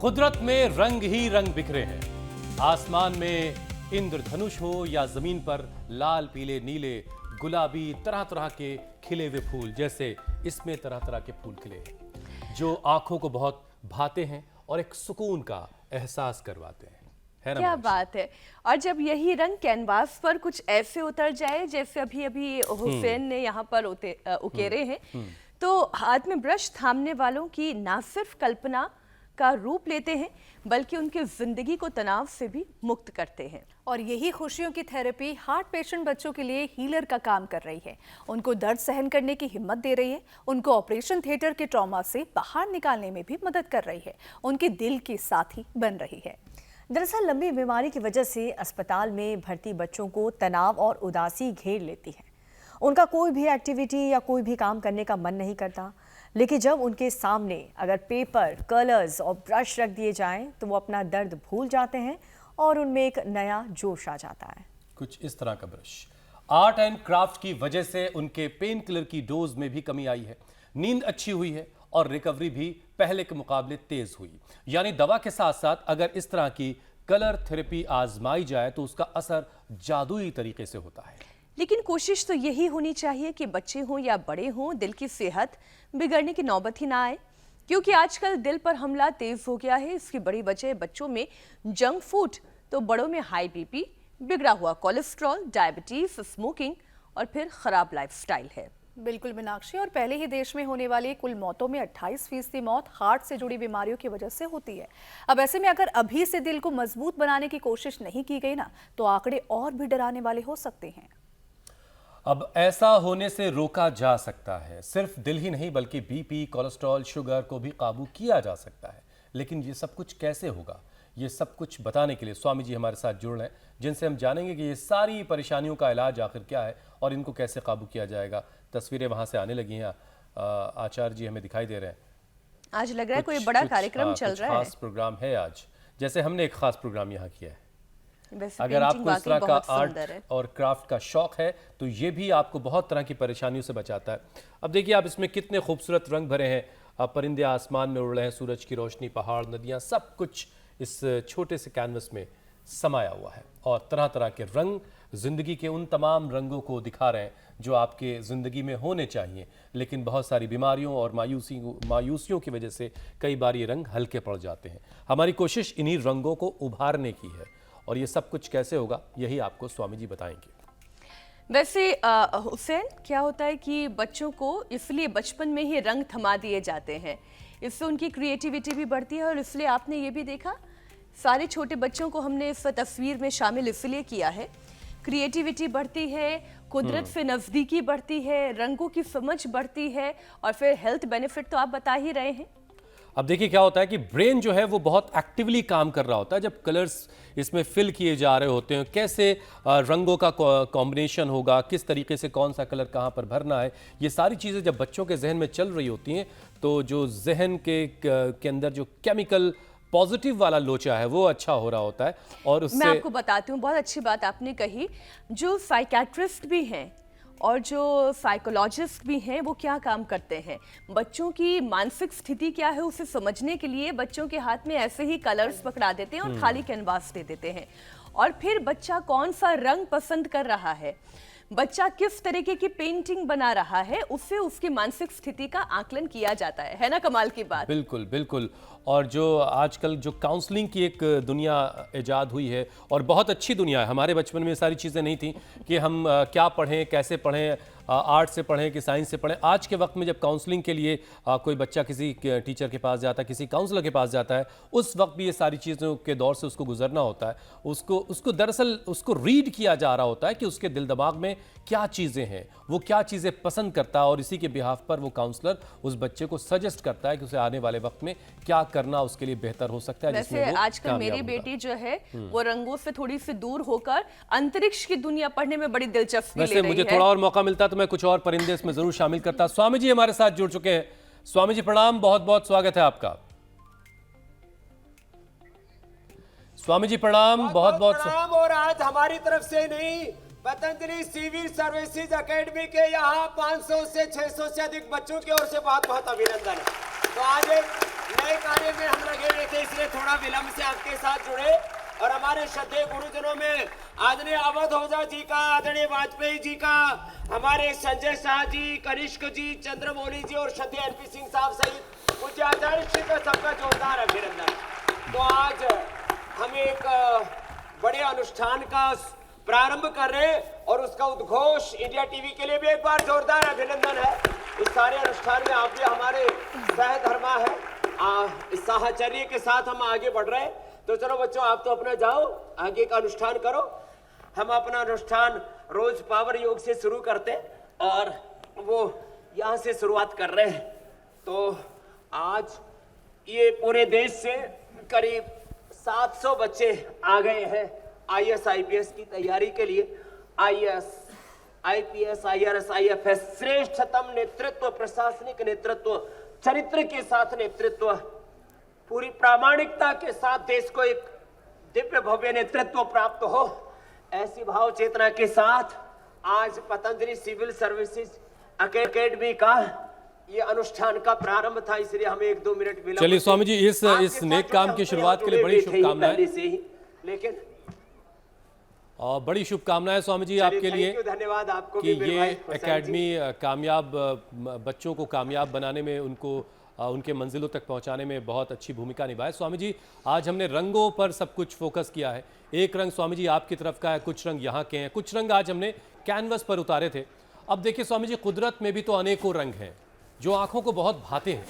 कुदरत में रंग ही रंग बिखरे हैं। आसमान में इंद्रधनुष हो या जमीन पर लाल पीले नीले गुलाबी तरह तरह के खिले हुए फूल, जैसे इसमें तरह तरह के फूल खिले हैं जो आंखों को बहुत भाते हैं और एक सुकून का एहसास करवाते हैं। है ना? क्या बात है। और जब यही रंग कैनवास पर कुछ ऐसे उतर जाए जैसे अभी अभी हुसैन ने यहाँ पर उकेरे हैं, तो हाथ में ब्रश थामने वालों की ना सिर्फ कल्पना का रूप लेते हैं बल्कि उनके जिंदगी को तनाव से भी मुक्त करते हैं। और यही खुशियों की थेरेपी हार्ट पेशेंट बच्चों के लिए हीलर का काम कर रही है। उनको दर्द सहन करने की हिम्मत दे रही है, उनको ऑपरेशन थिएटर के ट्रॉमा से बाहर निकालने में भी मदद कर रही है, उनके दिल की साथी बन रही है। दरअसल लंबी बीमारी की वजह से अस्पताल में भर्ती बच्चों को तनाव और उदासी घेर लेती है। उनका कोई भी एक्टिविटी या कोई भी काम करने का मन नहीं करता, लेकिन जब उनके सामने अगर पेपर, कलर्स और ब्रश रख दिए जाएं तो वो अपना दर्द भूल जाते हैं और उनमें एक नया जोश आ जाता है। कुछ इस तरह का ब्रश। आर्ट एंड क्राफ्ट की वजह से उनके पेन किलर की डोज में भी कमी आई है, नींद अच्छी हुई है और रिकवरी भी पहले के मुकाबले तेज हुई। यानी दवा के साथ साथ अगर इस तरह की कलर थेरेपी आजमाई जाए तो उसका असर जादुई तरीके से होता है। लेकिन कोशिश तो यही होनी चाहिए कि बच्चे हों या बड़े हों, दिल की सेहत बिगड़ने की नौबत ही ना आए, क्योंकि आजकल दिल पर हमला तेज हो गया है। इसकी बड़ी वजह बच्चों में जंक फूड तो बड़ों में हाई बीपी, बिगड़ा हुआ कोलेस्ट्रॉल, डायबिटीज, स्मोकिंग और फिर खराब लाइफस्टाइल है। बिल्कुल मीनाक्षी, और पहले ही देश में होने वाली कुल मौतों में 28% मौत हार्ट से जुड़ी बीमारियों की वजह से होती है। अब ऐसे में अगर अभी से दिल को मजबूत बनाने की कोशिश नहीं की गई ना, तो आंकड़े और भी डराने वाले हो सकते हैं। अब ऐसा होने से रोका जा सकता है। सिर्फ दिल ही नहीं बल्कि बीपी, कोलेस्ट्रॉल, शुगर को भी काबू किया जा सकता है। लेकिन ये सब कुछ कैसे होगा, ये सब कुछ बताने के लिए स्वामी जी हमारे साथ जुड़ रहे हैं, जिनसे हम जानेंगे कि ये सारी परेशानियों का इलाज आखिर क्या है और इनको कैसे काबू किया जाएगा। तस्वीरें वहां से आने लगी हैं, आचार्य जी हमें दिखाई दे रहे हैं। आज लग रहा है कोई बड़ा कार्यक्रम चल रहा है, खास प्रोग्राम है आज, जैसे हमने एक खास प्रोग्राम यहाँ किया है। वैसे अगर आपको इस तरह का आर्ट है और क्राफ्ट का शौक है तो ये भी आपको बहुत तरह की परेशानियों से बचाता है। अब देखिए आप इसमें कितने खूबसूरत रंग भरे हैं। परिंदे आसमान में उड़ रहे हैं, सूरज की रोशनी, पहाड़, नदियाँ, सब कुछ इस छोटे से कैनवस में समाया हुआ है और तरह तरह के रंग जिंदगी के उन तमाम रंगों को दिखा रहे हैं जो आपके ज़िंदगी में होने चाहिए। लेकिन बहुत सारी बीमारियों और मायूसियों की वजह से कई बार ये रंग हल्के पड़ जाते हैं। हमारी कोशिश इन्हीं रंगों को उभारने की है और ये सब कुछ कैसे होगा यही आपको स्वामी जी बताएंगे। वैसे हुसैन, क्या होता है कि बच्चों को इसलिए बचपन में ही रंग थमा दिए जाते हैं, इससे उनकी क्रिएटिविटी भी बढ़ती है। और इसलिए आपने ये भी देखा, सारे छोटे बच्चों को हमने इस तस्वीर में शामिल इसलिए किया है, क्रिएटिविटी बढ़ती है, कुदरत से नज़दीकी बढ़ती है, रंगों की समझ बढ़ती है और फिर हेल्थ बेनिफिट तो आप बता ही रहे हैं। अब देखिए क्या होता है कि ब्रेन जो है वो बहुत एक्टिवली काम कर रहा होता है जब कलर्स इसमें फिल किए जा रहे होते हैं। कैसे रंगों का कॉम्बिनेशन होगा, किस तरीके से कौन सा कलर कहाँ पर भरना है, ये सारी चीज़ें जब बच्चों के जहन में चल रही होती हैं तो जो जहन के अंदर जो केमिकल पॉजिटिव वाला लोचा है वो अच्छा हो रहा होता है। और उससे मैं आपको बताती हूँ, बहुत अच्छी बात आपने कही। जो साइकेट्रिस्ट भी हैं और जो साइकोलॉजिस्ट भी हैं वो क्या काम करते हैं, बच्चों की मानसिक स्थिति क्या है उसे समझने के लिए बच्चों के हाथ में ऐसे ही कलर्स पकड़ा देते हैं और खाली कैनवास दे देते हैं। और फिर बच्चा कौन सा रंग पसंद कर रहा है, बच्चा किस तरीके की पेंटिंग बना रहा है, उससे उसकी मानसिक स्थिति का आकलन किया जाता है ना? कमाल की बात। बिल्कुल बिल्कुल। और जो आजकल जो काउंसलिंग की एक दुनिया इजाद हुई है और बहुत अच्छी दुनिया है। हमारे बचपन में सारी चीज़ें नहीं थी कि हम क्या पढ़ें, कैसे पढ़ें, आर्ट से पढ़ें कि साइंस से पढ़ें। आज के वक्त में जब काउंसलिंग के लिए कोई बच्चा किसी टीचर के पास जाता है, किसी काउंसलर के पास जाता है, उस वक्त भी ये सारी चीज़ों के दौर से उसको गुजरना होता है। उसको दरअसल उसको रीड किया जा रहा होता है कि उसके दिल दिमाग में क्या चीज़ें हैं, वो क्या चीज़ें पसंद करता है और इसी के बिहाफ पर वो काउंसलर उस बच्चे को सजेस्ट करता है कि उसे आने वाले वक्त में क्या करना उसके लिए बेहतर हो सकता है। वैसे आजकल मेरी बेटी जो है वो रंगों से थोड़ी सी दूर होकर अंतरिक्ष की दुनिया पढ़ने में बड़ी दिलचस्पी ले रही है। मुझे थोड़ा और मौका मिलता तो मैं कुछ और परिंदे इसमें जरूर शामिल करता। स्वामी जी हमारे साथ जुड़ चुके हैं। स्वामी जी प्रणाम, बहुत बहुत स्वागत है आपका। स्वामी जी प्रणाम, बहुत बहुत प्रणाम। और आज हमारी तरफ से नहीं, पतंजलि सिविल सर्विसेज एकेडमी के यहाँ 500 से 600 से अधिक बच्चों की ओर से बहुत बहुत अभिनंदन है। तो आज एक नए कार्य में हम लगे हुए थे, इसलिए विलंब से आपके साथ जुड़े और हमारे श्रद्धेय गुरुजनों में आदरणीय अवध ओझा जी का, आदरणीय वाजपेयी जी का, हमारे संजय शाह जी, कनिष्क जी, चंद्रमौली जी और श्रद्धेय एनपी सिंह साहब सहित पूज्य आचार्य श्री का सबका जोरदार अभिनंदन। तो आज हम एक बड़े अनुष्ठान का प्रारंभ कर रहे हैं और उसका उद्घोष इंडिया टीवी के लिए भी एक बार जोरदार अभिनंदन है। इस सारे अनुष्ठान में आप भी हमारे सहधर्मा है, इस साहचर्य के साथ हम आगे बढ़ रहे हैं। तो चलो बच्चों, आप तो अपना जाओ, आगे का अनुष्ठान करो। हम अपना अनुष्ठान रोज पावर योग से शुरू करते और वो यहाँ से शुरुआत कर रहे हैं। तो आज ये पूरे देश से करीब 700 बच्चे आ गए हैं IAS IPS की तैयारी के लिए। IAS IPS IRS IFS श्रेष्ठतम नेतृत्व, प्रशासनिक नेतृत्व, चरित्र के साथ नेतृत्व, पूरी प्रामाणिकता के साथ देश को एक दिव्य भव्य नेतृत्व प्राप्त हो, ऐसी भाव चेतना के साथ आज पतंजलि सिविल सर्विसेज अकेडमी का ये अनुष्ठान का प्रारंभ था। इसलिए हमें 1-2 मिनट विलंब। चलिए स्वामी जी, इस नेक काम की शुरुआत के लिए बड़ी शुभकामनाएं। लेकिन और बड़ी शुभकामनाएं स्वामी जी आपके लिए, धन्यवाद आपको कि भी ये एकेडमी कामयाब बच्चों को कामयाब बनाने में, उनको उनके मंजिलों तक पहुंचाने में बहुत अच्छी भूमिका निभाए। स्वामी जी, आज हमने रंगों पर सब कुछ फोकस किया है। एक रंग स्वामी जी आपकी तरफ का है, कुछ रंग यहाँ के हैं, कुछ रंग आज हमने कैनवस पर उतारे थे। अब देखिए स्वामी जी, कुदरत में भी तो अनेकों रंग हैं जो आंखों को बहुत भाते हैं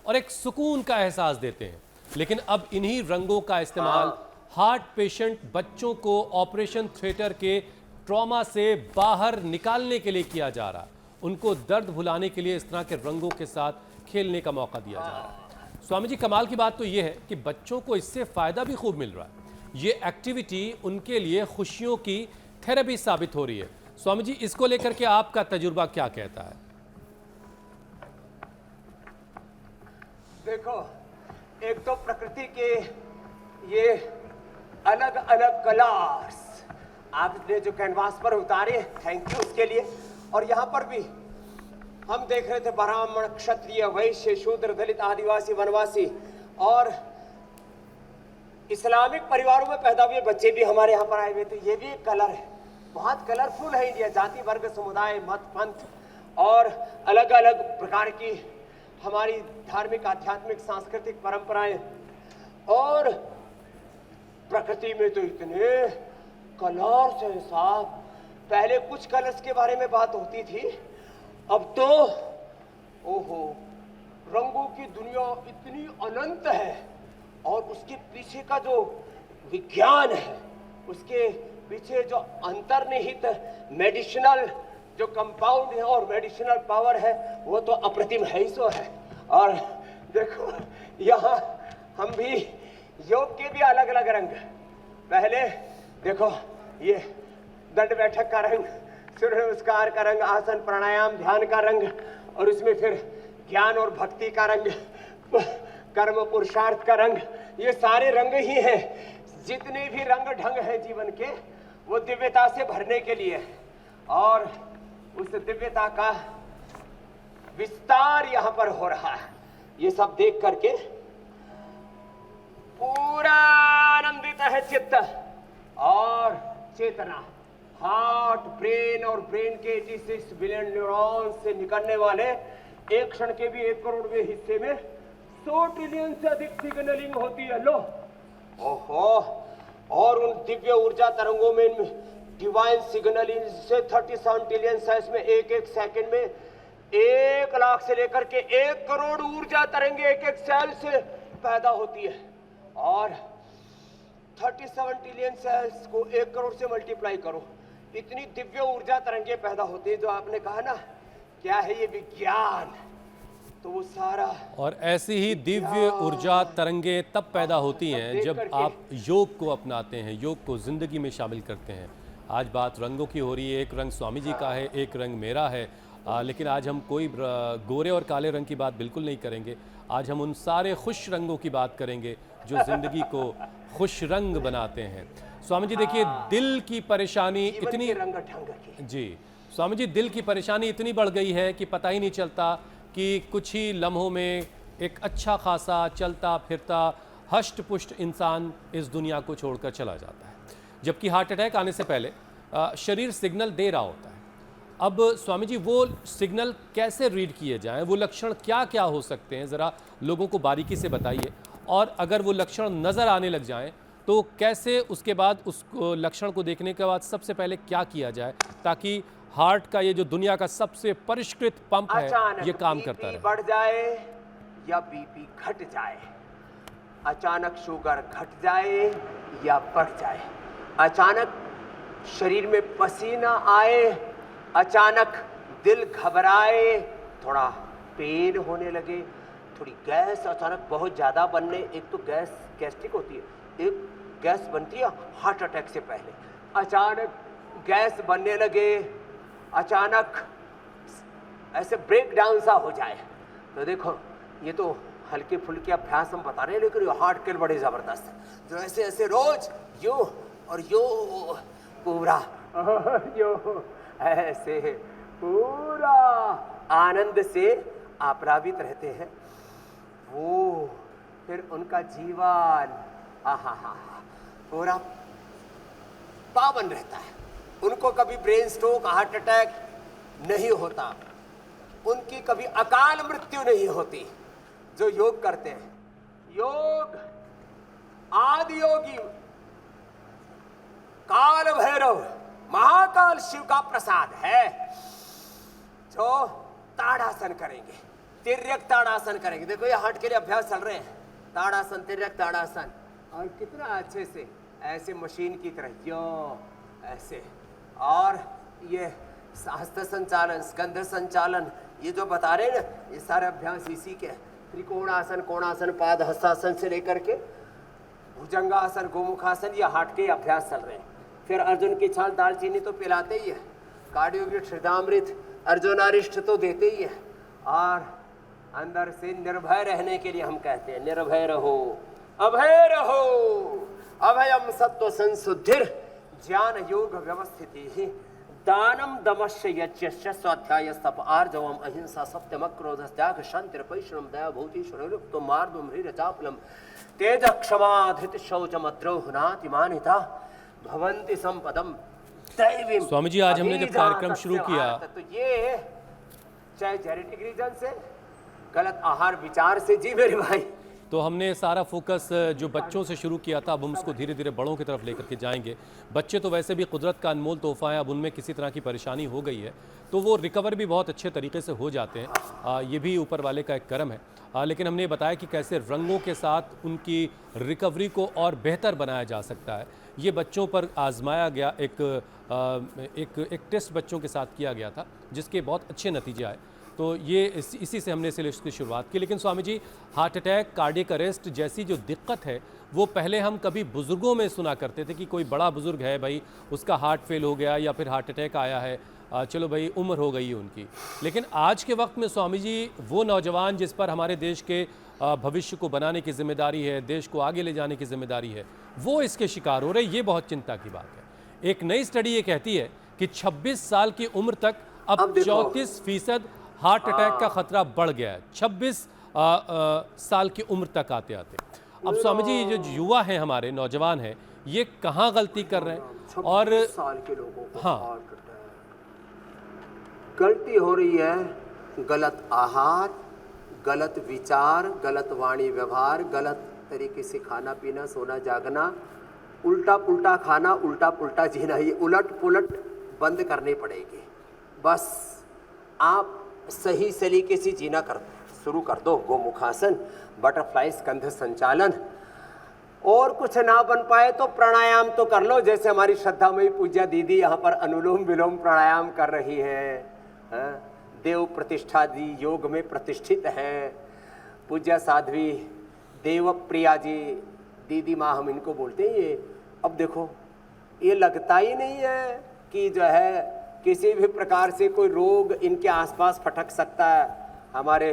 और एक सुकून का एहसास देते हैं। लेकिन अब इन्हीं रंगों का इस्तेमाल हार्ट पेशेंट बच्चों को ऑपरेशन थिएटर के ट्रॉमा से बाहर निकालने के लिए किया जा रहा है। उनको दर्द भुलाने के लिए इस तरह के रंगों के साथ खेलने का मौका दिया जा रहा है। स्वामी जी, कमाल की बात तो यह है कि बच्चों को इससे फायदा भी खूब मिल रहा है। ये एक्टिविटी उनके लिए खुशियों की थेरेपी साबित हो रही है। स्वामी जी, इसको लेकर के आपका तजुर्बा क्या कहता है? देखो, एक तो प्रकृति के ये अलग अलग कलर्स आपने जो कैनवास पर उतारे, थैंक यू उसके लिए। और यहाँ पर भी हम देख रहे थे ब्राह्मण, क्षत्रिय, वैश्य, शूद्र, दलित, आदिवासी, वनवासी और इस्लामिक परिवारों में पैदा हुए बच्चे भी हमारे यहाँ पर आए हुए थे। ये भी एक कलर है, बहुत कलरफुल है इंडिया। जाति, वर्ग, समुदाय, मत, पंथ और अलग अलग प्रकार की हमारी धार्मिक, आध्यात्मिक, सांस्कृतिक परंपराएं। और प्रकृति में तो इतने कलर्स हैं साहब। पहले कुछ कलर्स के बारे में बात होती थी, अब तो ओहो, रंगों की दुनिया इतनी अनंत है। और उसके पीछे का जो विज्ञान है, उसके पीछे जो अंतर्निहित मेडिसिनल जो कंपाउंड है और मेडिसिनल पावर है, वो तो अप्रतिम है ही सो है। और देखो, यहाँ हम भी योग के भी अलग अलग रंग। पहले देखो, ये दंड बैठक का रंग, सूर्य नमस्कार का रंग, आसन, प्राणायाम, ध्यान का रंग, और उसमें फिर ज्ञान और भक्ति का रंग, कर्म, पुरुषार्थ का रंग। ये सारे रंग ही हैं। जितने भी रंग ढंग हैं जीवन के, वो दिव्यता से भरने के लिए, और उस दिव्यता का विस्तार यहाँ पर हो रहा है। ये सब देख करके पूरा आनंदित है चित्त और चेतना। हार्ट, ब्रेन और ब्रेन के 86 बिलियन न्यूरॉन से निकलने वाले एक क्षण के भी 1 करोड़वें हिस्से में 100 ट्रिलियन से अधिक सिग्नलिंग होती है। लो, ओहो, और उन दिव्य ऊर्जा तरंगों में डिवाइन सिग्नलिंग से 37 ट्रिलियन साइज में एक एक सेकंड में 1 लाख से लेकर के 1 करोड़ ऊर्जा तरंगे एक एक सेल से पैदा होती है। और 37 ट्रिलियन सेल्स को 1 करोड़ से मल्टीप्लाई करो, इतनी दिव्य ऊर्जा तरंगे पैदा होती है। जो आपने कहा ना, क्या है ये विज्ञान, तो वो सारा। और ऐसी ही दिव्य ऊर्जा तरंगे तब पैदा होती हैं जब आप योग को अपनाते हैं, योग को जिंदगी में शामिल करते हैं। आज बात रंगों की हो रही है, एक रंग स्वामी जी का है, एक रंग मेरा है। लेकिन आज हम कोई गोरे और काले रंग की बात बिल्कुल नहीं करेंगे। आज हम उन सारे खुश रंगों की बात करेंगे जो जिंदगी को खुश रंग बनाते हैं। स्वामी जी देखिए, दिल की परेशानी इतनी रंग ढंग की। जी स्वामी जी, दिल की परेशानी इतनी बढ़ गई है कि पता ही नहीं चलता कि कुछ ही लम्हों में एक अच्छा खासा चलता फिरता हष्ट पुष्ट इंसान इस दुनिया को छोड़कर चला जाता है, जबकि हार्ट अटैक आने से पहले शरीर सिग्नल दे रहा होता है। अब स्वामी जी, वो सिग्नल कैसे रीड किए जाएं, वो लक्षण क्या क्या हो सकते हैं, ज़रा लोगों को बारीकी से बताइए। और अगर वो लक्षण नज़र आने लग जाएं तो कैसे उसके बाद उस लक्षण को देखने के बाद सबसे पहले क्या किया जाए ताकि हार्ट का ये जो दुनिया का सबसे परिष्कृत पंप है ये काम करता रहे। बढ़ जाए या बीपी घट जाए, अचानक शुगर घट जाए या बढ़ जाए, अचानक शरीर में पसीना आए, अचानक दिल घबराए, थोड़ा पेन होने लगे, थोड़ी गैस अचानक बहुत ज्यादा बनने, एक तो गैस गैस्ट्रिक होती है, एक गैस बनती है हार्ट अटैक से पहले, अचानक गैस बनने लगे, अचानक ऐसे ब्रेक डाउन सा हो जाए, तो देखो ये तो हल्के फुल्के अभ्यास हम बता रहे हैं, लेकिन हार्ट के लिए बड़े जबरदस्त, जो ऐसे ऐसे रोज यो और यो पूरा यो ऐसे पूरा आनंद से आप्लावित रहते हैं, वो फिर उनका जीवन आहा पूरा पावन रहता है। उनको कभी ब्रेन स्ट्रोक, हार्ट अटैक नहीं होता, उनकी कभी अकाल मृत्यु नहीं होती जो योग करते हैं। योग आदि योगी काल भैरव महाकाल शिव का प्रसाद है, जो ताड़ासन करेंगे, तिर्यक ताड़ासन करेंगे। देखो ये हार्ट के लिए अभ्यास चल रहे हैं, ताड़ासन, तिर्यक ताड़ासन, और कितना अच्छे से ऐसे मशीन की तरह यो ऐसे, और ये हस्त संचालन, स्कंध संचालन, ये जो बता रहे हैं ना, ये सारे अभ्यास इसी के। त्रिकोणासन, कोणासन, पाद हस्तासन से लेकर के भुजंगासन, गोमुखासन, ये हार्ट के अभ्यास चल रहे हैं। फिर अर्जुन की छाल दालचीनी तो पिलाते ही है, कार्डियोग्रिट, हृदयामृत, अर्जुनारिष्ट तो देते ही है, और अंदर से निर्भय रहने के लिए हम कहते हैं निर्भय रहो, अभय रहो, अभयम सत्व संशुद्धिर ज्ञान योग व्यवस्थिति ही दानम दमश्य यज्ञश्च स्वाध्याय तप आर्जवम अहिंसा सत्यम क्रोध त्याग शांति परिश्रम दया भूति शरीरुक्त मार्दुम हृदय चापलम तेज क्षमा धृत शौचम द्रोह नातिमानिता भवंति संपदम दैवी। स्वामी जी, आज हमने जब कार्यक्रम शुरू किया तो ये चाहे जेनेटिक रीजन से, गलत आहार विचार से, जी मेरे भाई, तो हमने सारा फोकस जो बच्चों से शुरू किया था, अब हम उसको धीरे धीरे बड़ों की तरफ लेकर के जाएंगे। बच्चे तो वैसे भी कुदरत का अनमोल तोहफा है, अब उनमें किसी तरह की परेशानी हो गई है तो वो रिकवर भी बहुत अच्छे तरीके से हो जाते हैं, ये भी ऊपर वाले का एक करम है। लेकिन हमने बताया कि कैसे रंगों के साथ उनकी रिकवरी को और बेहतर बनाया जा सकता है। ये बच्चों पर आजमाया गया एक टेस्ट बच्चों के साथ किया गया था, जिसके बहुत अच्छे नतीजे आए। तो ये इसी से हमने सिलेक्ट की शुरुआत की। लेकिन Swami ji, heart attack, cardiac arrest जैसी जो दिक्कत है वो पहले हम कभी बुज़ुर्गों में सुना करते थे कि कोई बड़ा बुज़ुर्ग है भाई, उसका हार्ट फेल हो गया या फिर हार्ट अटैक आया है, चलो भाई उम्र हो गई है उनकी। लेकिन आज के वक्त में स्वामी जी, वो नौजवान जिस पर हमारे देश के भविष्य को बनाने की जिम्मेदारी है, देश को आगे ले जाने की जिम्मेदारी है, वो इसके शिकार हो रहे। ये बहुत चिंता की बात है। एक नई स्टडी ये कहती है कि 26 साल की उम्र तक अब 34% हार्ट अटैक का खतरा बढ़ गया है, 26 साल की उम्र तक आते आते। अब स्वामी जी, ये जो युवा हैं, हमारे नौजवान हैं, ये कहाँ गलती कर रहे हैं? और 26 साल के लोगों को हाँ, हार्ट अटैक, गलती हो रही है, गलत आहार, गलत विचार, गलत वाणी व्यवहार, गलत तरीके से खाना पीना, सोना जागना, उल्टा पुल्टा खाना, उल्टा पुल्टा जीना, ये उलट पुलट बंद करनी पड़ेगी। बस आप सही तरीके से जीना शुरू कर दो। गोमुखासन, बटरफ्लाई, स्कंध संचालन, और कुछ ना बन पाए तो प्राणायाम तो कर लो, जैसे हमारी श्रद्धामयी पूज्या दीदी यहाँ पर अनुलोम विलोम प्राणायाम कर रही हैं। देव प्रतिष्ठा दी योग में प्रतिष्ठित हैं, पूज्या साध्वी देव प्रिया जी दीदी माँ हम इनको बोलते हैं। ये अब देखो, ये लगता ही नहीं है कि जो है किसी भी प्रकार से कोई रोग इनके आसपास फटक सकता है। हमारे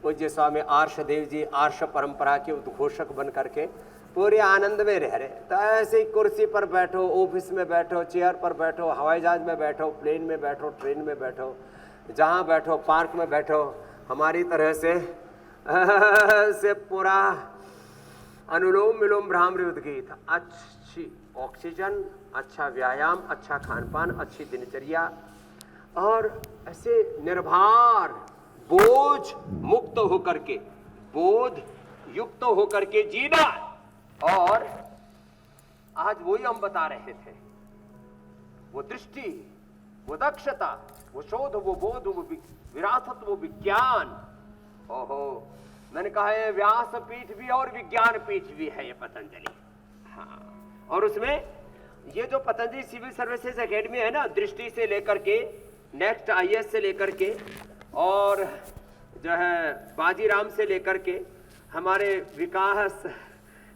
पूज्य स्वामी आर्षदेव जी आर्ष परंपरा के उद्घोषक बन करके पूरे आनंद में रह रहे। तो ऐसे ही कुर्सी पर बैठो, ऑफिस में बैठो, चेयर पर बैठो, हवाई जहाज में बैठो, प्लेन में बैठो, ट्रेन में बैठो, जहाँ बैठो, पार्क में बैठो, हमारी तरह से पूरा अनुलोम विलोम भ्रामरी उद्गीत, अच्छी ऑक्सीजन, अच्छा व्यायाम, अच्छा खान पान, अच्छी दिनचर्या और ऐसे निर्भर बोझ मुक्त होकर के, बोध युक्त होकर के जीना। और आज वही हम बता रहे थे, वो दृष्टि, वो दक्षता, वो शोध, वो बोध, वो विरासत, वो विज्ञान। ओहो, मैंने कहा है व्यास पीठ भी और विज्ञान पीठ भी है ये पतंजलि। हाँ, और उसमें ये जो पतंजलि सिविल सर्विसेज एकेडमी है ना, दृष्टि से लेकर के नेक्स्ट आईएएस से लेकर के और जो है बाजीराम से लेकर के हमारे विकास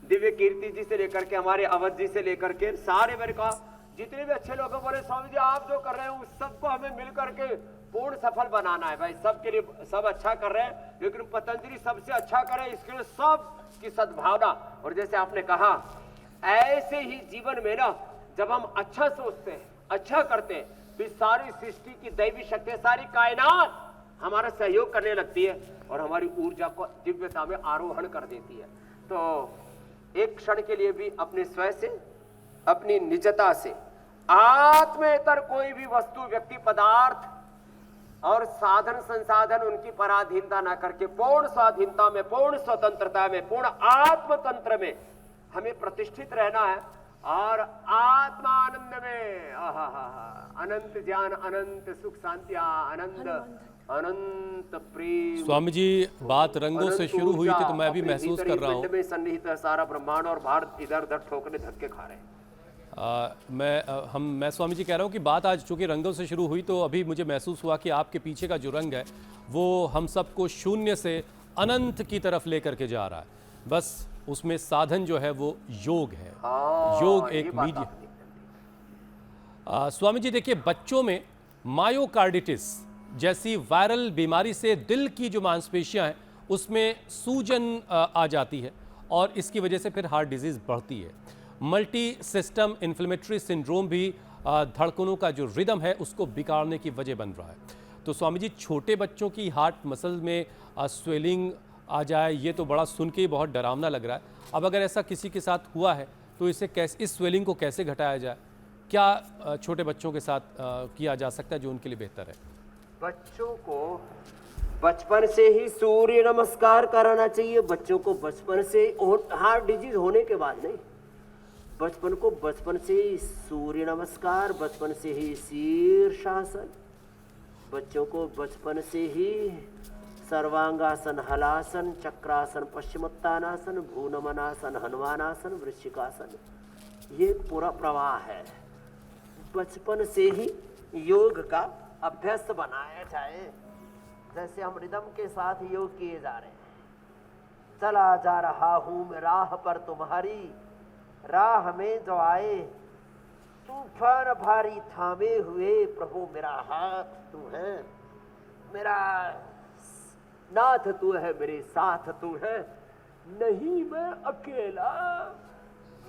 दिव्य कीर्ति जी से लेकर के हमारे अवध जी से लेकर के सारे, मेरे कहा जितने भी अच्छे लोग बोले स्वामी जी आप जो कर रहे हैं उस सबको हमें मिल करके पूर्ण सफल बनाना है। भाई सबके लिए सब अच्छा कर रहे हैं, लेकिन पतंजलि सबसे अच्छा करे, इसके लिए सब की सद्भावना। और जैसे आपने कहा ऐसे ही जीवन में ना जब हम अच्छा सोचते हैं, अच्छा करते हैं, फिर सारी सृष्टि की दैवी शक्ति, सारी कायनात हमारा सहयोग करने लगती है और हमारी ऊर्जा को दिव्यता में आरोहण कर देती है। तो एक क्षण के लिए भी अपने स्वयं से, अपनी निजता से, आत्मेतर कोई भी वस्तु, व्यक्ति, पदार्थ और साधन संसाधन उनकी पराधीनता ना करके पूर्ण स्वाधीनता में, पूर्ण स्वतंत्रता में, पूर्ण आत्मतंत्र में हमें प्रतिष्ठित रहना है और आत्मानंद में अनंत ज्ञान, अनंत सुख, शांति, आनंद, अनंत प्रेम। स्वामी जी बात रंगों से शुरू हुई थी तो मैं भी महसूस कर रहा हूँ, में सन्निहित है सारा ब्रह्मांड और भारत इधर उधर ठोकरे धक्के खा रहे हैं। मैं स्वामी जी कह रहा हूँ कि बात आज चूंकि रंगों से शुरू हुई तो अभी मुझे महसूस हुआ कि आपके पीछे का जो रंग है वो हम सबको शून्य से अनंत की तरफ लेकर के जा रहा है। बस उसमें साधन जो है वो योग है। योग एक मीडियम। स्वामी जी देखिए, बच्चों में मायोकार्डिटिस जैसी वायरल बीमारी से दिल की जो मांसपेशियां हैं उसमें सूजन आ जाती है और इसकी वजह से फिर हार्ट डिजीज़ बढ़ती है। मल्टी सिस्टम इन्फ्लेमेटरी सिंड्रोम भी धड़कनों का जो रिदम है उसको बिगाड़ने की वजह बन रहा है। तो स्वामी जी, छोटे बच्चों की हार्ट मसल में स्वेलिंग आ जाए, ये तो बड़ा सुन के ही बहुत डरावना लग रहा है। अब अगर ऐसा किसी के साथ हुआ है तो इसे कैसे, इस स्वेलिंग को कैसे घटाया जाए? क्या छोटे बच्चों के साथ किया जा सकता है जो उनके लिए बेहतर है? बच्चों को बचपन से ही सूर्य नमस्कार कराना चाहिए। बच्चों को बचपन से, हार्ट डिजीज होने के बाद नहीं, बचपन से ही सूर्य नमस्कार, बचपन से ही शीर्षासन, बच्चों को बचपन से ही सर्वांगासन, हलासन, चक्रासन, पश्चिमोत्तानासन, भूनमनासन, हनुमानासन, वृश्चिकासन, ये पूरा प्रवाह है। बचपन से ही योग का अभ्यस्त बनाया जाए। जैसे हम रिदम के साथ योग किए जा रहे हैं। चला जा रहा हूं मैं राह पर तुम्हारी, राह में जो आए तूफान भारी थामे हुए, प्रभु मेरा हाथ तू है, मेरा नाथ तू है, मेरे साथ तू है, नहीं मैं अकेला,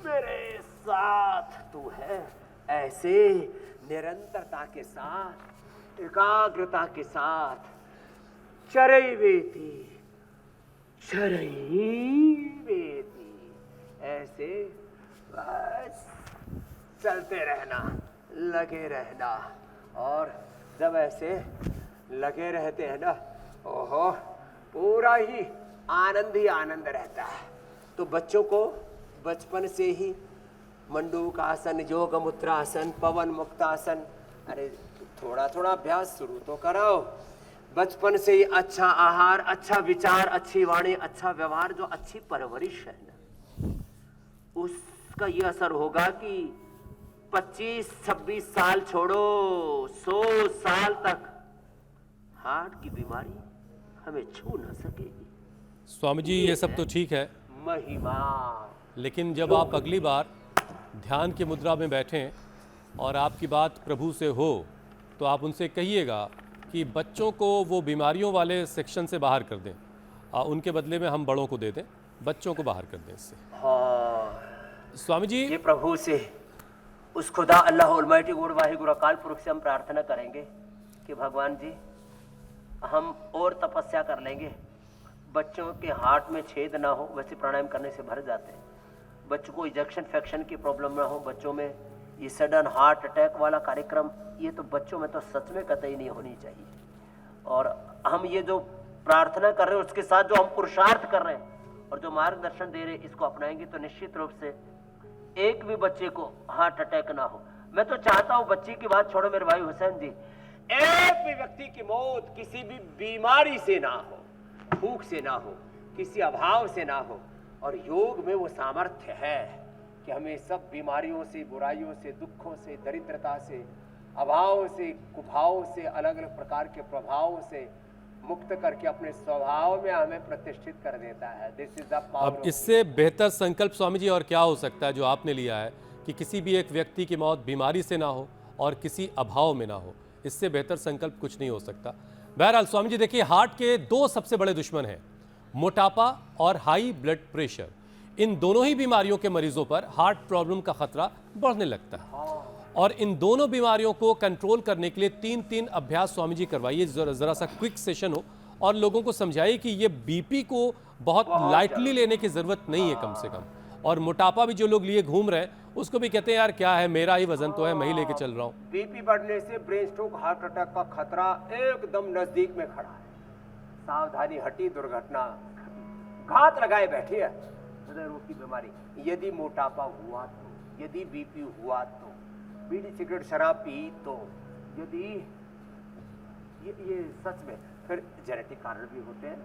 मेरे साथ तू है। ऐसे निरंतरता के साथ, एकाग्रता के साथ चरैवेति ऐसे बस चलते रहना, लगे रहना। और जब ऐसे लगे रहते हैं ना, ओहो, पूरा ही आनंद रहता है। तो बच्चों को बचपन से ही मंडूकासन, योग मुद्रासन, पवन मुक्तासन, अरे थोड़ा थोड़ा अभ्यास शुरू तो कराओ। बचपन से ही अच्छा आहार, अच्छा विचार, अच्छी वाणी, अच्छा व्यवहार, जो अच्छी परवरिश है ना, उसका ये असर होगा कि 25-26 साल छोड़ो, 100 साल तक हार्ट की बीमारी हमें छू न सकेगी। स्वामी जी ये सब तो ठीक है, महिमा। लेकिन जब आप अगली बार ध्यान की मुद्रा में बैठें और आपकी बात प्रभु से हो तो आप उनसे कहिएगा कि बच्चों को वो बीमारियों वाले सेक्शन से बाहर कर दें, उनके बदले में हम बड़ों को दे दें, बच्चों को बाहर कर दें इससे। हाँ, स्वामी जी ये प्रभु से, उस खुदा अल्लाह अलमाइटी गुड वाहिगुरु अकाल पुरुष से हम प्रार्थना करेंगे कि भगवान जी हम और तपस्या कर लेंगे, बच्चों के हार्ट में छेद ना हो, वैसे प्राणायाम करने से भर जाते हैं। बच्चों को इजेक्शन फैक्शन की प्रॉब्लम ना हो, बच्चों में ये सडन हार्ट अटैक वाला कार्यक्रम, ये तो बच्चों में तो सच में कतई नहीं होनी चाहिए। और हम ये जो प्रार्थना कर रहे हैं उसके साथ जो हम पुरुषार्थ कर रहे हैं और जो मार्गदर्शन दे रहे हैं, इसको अपनाएंगे तो निश्चित रूप से एक भी बच्चे को हार्ट अटैक ना हो। मैं तो चाहता हूं, बच्चे की बात छोड़ो मेरे भाई हुसैन जी, एक भी व्यक्ति की मौत किसी भी बीमारी से ना हो, भूख से ना हो, किसी अभाव से ना हो। और योग में वो सामर्थ्य है कि हमें सब बीमारियों से, बुराइयों से, दुखों से, दरिद्रता से, अभाव से, कुभाव से, अलग अलग प्रकार के प्रभावों से मुक्त करके अपने स्वभाव में हमें प्रतिष्ठित कर देता है। This is the power. अब इससे बेहतर संकल्प स्वामी जी और क्या हो सकता है जो आपने लिया है कि किसी भी एक व्यक्ति की मौत बीमारी से ना हो और किसी अभाव में ना हो। इससे बेहतर संकल्प कुछ नहीं हो सकता। बहरहाल स्वामी जी देखिए, हार्ट के दो सबसे बड़े दुश्मन हैं, मोटापा और हाई ब्लड प्रेशर। इन दोनों ही बीमारियों के मरीजों पर हार्ट प्रॉब्लम का खतरा बढ़ने लगता है। और इन दोनों बीमारियों को कंट्रोल करने के लिए 3-3 अभ्यास स्वामी जी करवाइए, जरा सा क्विक सेशन हो और लोगों को समझाइए कि ये बीपी को बहुत लाइटली लेने की जरूरत नहीं है कम से कम। और मोटापा भी जो लोग लिए घूम रहे हैं उसको भी कहते हैं यार क्या है, मेरा ही वजन तो है, मैं ही लेके चल रहा हूँ। बीपी बढ़ने से ब्रेन स्ट्रोक, हार्ट अटैक का खतरा एकदम नजदीक में खड़ा है। सावधानी हटी दुर्घटना घात लगाए बैठी है हृदय रोग की बीमारी। यदि मोटापा हुआ तो, यदि बीपी हुआ तो, बीड़ी सिगरेट शराब पी तो, यदि ये सच में फिर जेनेटिक कारण भी होते हैं।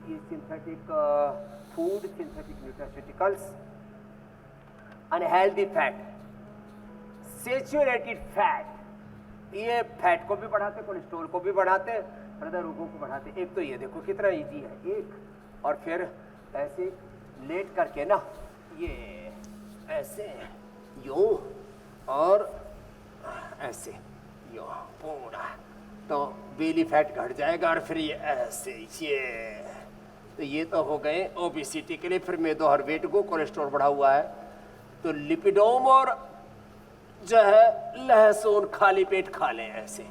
ये synthetic food, synthetic nutraceuticals, unhealthy fat, saturated fat, ये फैट को भी बढ़ाते, कोलेस्ट्रॉल को भी बढ़ाते, हृदय रोगों को बढ़ाते। एक तो ये देखो कितना इजी है, एक और फिर ऐसे लेट करके ना, ये ऐसे यूं और ऐसे यूं पूरा, तो बेली फैट घट जाएगा। और फिर ये ऐसे, ये तो हो गए ओबेसिटी के लिए। फिर मेदो हर वेट को, कोलेस्ट्रॉल बढ़ा हुआ है तो लिपिडोम और जो है लहसुन खाली पेट खा लें ऐसे।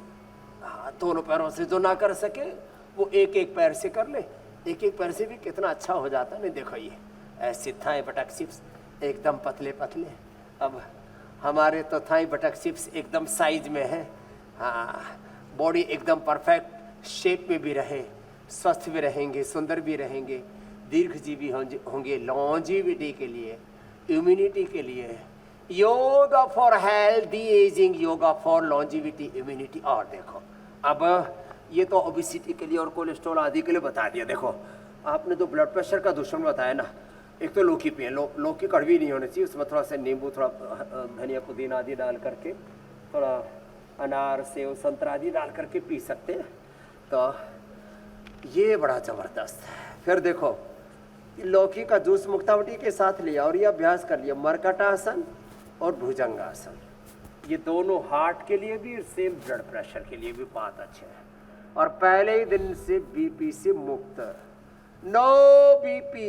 हाँ, दोनों पैरों से जो ना कर सके वो एक एक पैर से कर ले। एक एक पैर से भी कितना अच्छा हो जाता है। नहीं देखो ये ऐसे थाई बटक चिप्स एकदम पतले पतले। अब हमारे तो थाई बटक चिप्स एकदम साइज में है। हाँ, बॉडी एकदम परफेक्ट शेप में भी रहे, स्वस्थ भी रहेंगे, सुंदर भी रहेंगे, दीर्घजीवी होंगे, लॉन्जिविटी के लिए, इम्यूनिटी के लिए, yoga for healthy ageing, yoga for longevity, immunity. और देखो अब ये तो ओबेसिटी के लिए और कोलेस्ट्रॉल आदि के लिए बता दिया। देखो आपने तो ब्लड प्रेशर का दुश्मन बताया ना, एक तो लौकी पिए, लौकी कड़वी नहीं होनी चाहिए, उसमें थोड़ा सा नींबू, थोड़ा धनिया पुदीना आदि डाल करके, थोड़ा अनार सेव संतरा आदि डाल करके पी सकते हैं। तो ये बड़ा ज़बरदस्त है। फिर देखो लौकी का जूस मुक्तावटी के साथ लिया और ये अभ्यास कर लिया, मरकटासन और भुजंगासन। ये दोनों हार्ट के लिए भी, सेम ब्लड प्रेशर के लिए भी बहुत अच्छे हैं। और पहले ही दिन से बीपी से मुक्त, नो बीपी,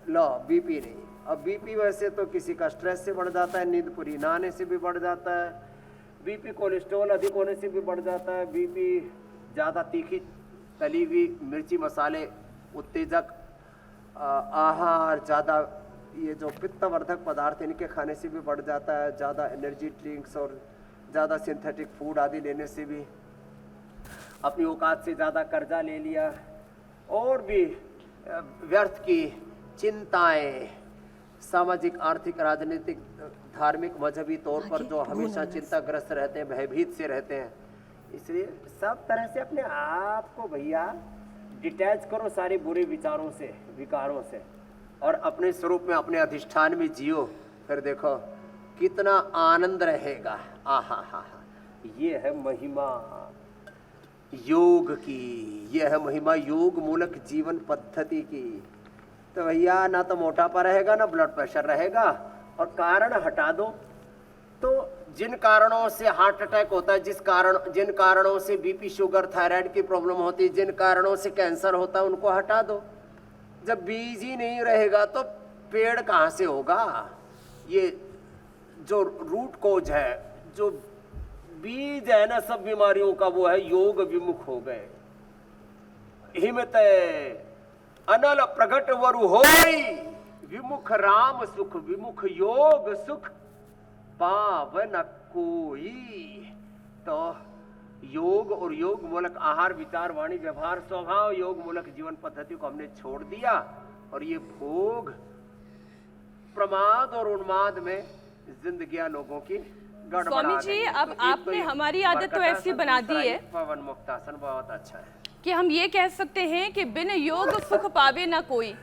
लो बीपी नहीं। अब बीपी वैसे तो किसी का स्ट्रेस से बढ़ जाता है, नींद पूरी ना आने से भी बढ़ जाता है, बीपी कोलेस्ट्रॉल अधिक होने से भी बढ़ जाता है, बीपी ज़्यादा तीखी तली हुई मिर्ची मसाले, उत्तेजक आहार, ज़्यादा ये जो पित्तवर्धक पदार्थ इनके खाने से भी बढ़ जाता है, ज़्यादा एनर्जी ड्रिंक्स और ज़्यादा सिंथेटिक फूड आदि लेने से भी, अपनी औकात से ज़्यादा कर्जा ले लिया, और भी व्यर्थ की चिंताएं, सामाजिक, आर्थिक, राजनीतिक, धार्मिक, मजहबी तौर पर जो हमेशा चिंताग्रस्त रहते हैं, भयभीत से रहते हैं। इसलिए सब तरह से अपने आप को भैया डिटैच करो सारे बुरे विचारों से, विकारों से, और अपने स्वरूप में, अपने अधिष्ठान में जियो। फिर देखो कितना आनंद रहेगा। आहा हा हा, ये है महिमा योग की, ये है महिमा योग मूलक जीवन पद्धति की। तो भैया ना तो मोटापा रहेगा, ना ब्लड प्रेशर रहेगा, और कारण हटा दो। तो जिन कारणों से हार्ट अटैक होता है, जिन कारणों से बीपी, शुगर, थायराइड की प्रॉब्लम होती है, जिन कारणों से कैंसर होता है, उनको हटा दो। जब बीज ही नहीं रहेगा तो पेड़ कहाँ से होगा? ये जो रूट कोज है, जो बीज है ना सब बीमारियों का, वो है योग विमुख हो गए। हिमत अनल प्रगट वरु होई, विमुख राम सुख विमुख योग सुख पावन कोई। तो योग और योग मूलक आहार विचार वाणी व्यवहार स्वभाव योग मूलक जीवन पद्धति को हमने छोड़ दिया और ये भोग प्रमाद और उन्माद में जिंदगियां लोगों की गड़बड़ा स्वामी जी, गई है। अब तो एक आपने ये हमारी आदत तो ऐसी बरकतासन, बना दूसरा दी है ये पवन मुक्तासन बहुत अच्छा है। कि हम ये कह सकते हैं कि बिन योग सुख पावे ना कोई।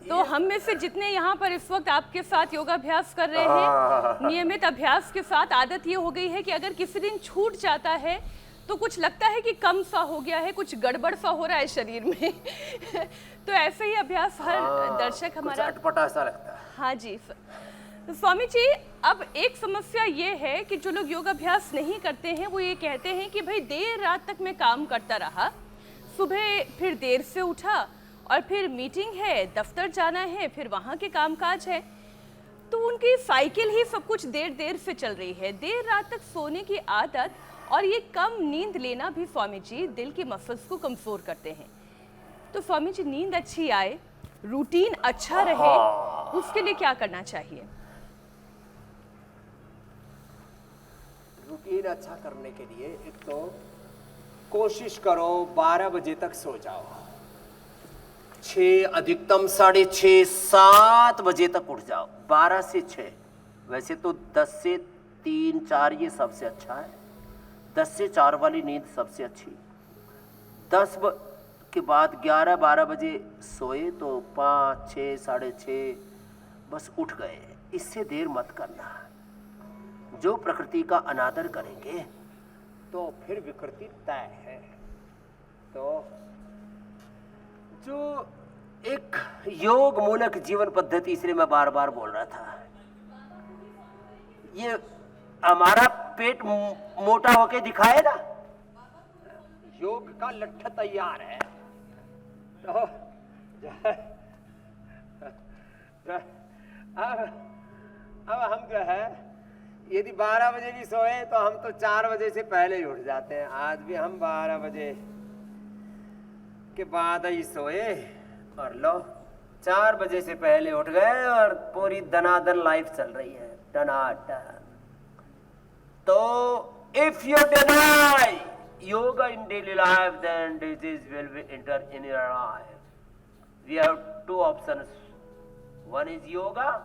तो हम में से जितने यहाँ पर इस वक्त आपके साथ योगाभ्यास कर रहे हैं, नियमित अभ्यास के साथ आदत ये हो गई है कि अगर किसी दिन छूट जाता है तो कुछ लगता है कि कम सा हो गया है, कुछ गड़बड़ सा हो रहा है शरीर में। तो ऐसे ही अभ्यास हर दर्शक हमारा अटपटा सा लगता है। हाँ जी। तो स्वामी जी, अब एक समस्या ये है कि जो लोग योगाभ्यास नहीं करते हैं वो ये कहते हैं कि भाई देर रात तक मैं काम करता रहा, सुबह फिर देर से उठा और फिर मीटिंग है, दफ्तर जाना है, फिर वहाँ के कामकाज है, तो उनकी साइकिल ही सब कुछ देर देर से चल रही है। देर रात तक सोने की आदत और ये कम नींद लेना भी स्वामी जी दिल की मसल्स को कमज़ोर करते हैं। तो स्वामी जी, नींद अच्छी आए, रूटीन अच्छा रहे, उसके लिए क्या करना चाहिए? रूटीन अच्छा करने के लिए एक तो कोशिश करो 12 बजे तक सो जाओ, 6 अधिकतम 6:30 7 बजे तक उठ जाओ, 12 से 6। वैसे तो 10 से 3 4 ये सबसे अच्छा है, 10 से 4 वाली नींद सबसे अच्छी। 10 के बाद 11 12 बजे सोए तो 5 6 6:30 बस उठ गए। इससे देर मत करना। जो प्रकृति का अनादर करेंगे तो फिर विकृति तय है। तो जो एक योग मूलक जीवन पद्धति, इसलिए मैं बार बार बोल रहा था, ये हमारा पेट मोटा होके दिखाए ना, योग का लट्ठा तैयार है। तो अब हम जो है यदि 12 बजे भी सोए तो हम तो 4 बजे से पहले ही उठ जाते हैं। आज भी हम 12 बजे के बाद ही सोए और लो 4 बजे से पहले उठ गए और पूरी दनादन लाइफ चल रही है, टनाटन। तो if you deny yoga in daily life, then disease will be enter in your life. We have 2 options. One is yoga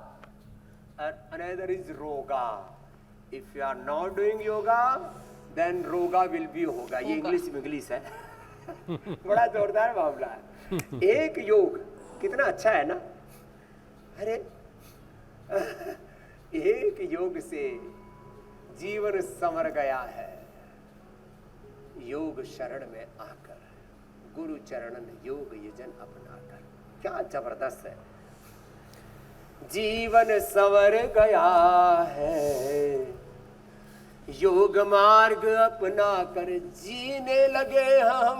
and another is roga. If you are not doing yoga, then roga will be होगा। ये English है। बड़ा जोरदार मामला है। एक योग कितना अच्छा है ना। अरे एक योग से जीवन संवर गया है। योग शरण में आकर गुरु चरणन योग यजन अपनाकर। क्या जबरदस्त है। जीवन संवर गया है, योग मार्ग अपना कर जीने लगे हम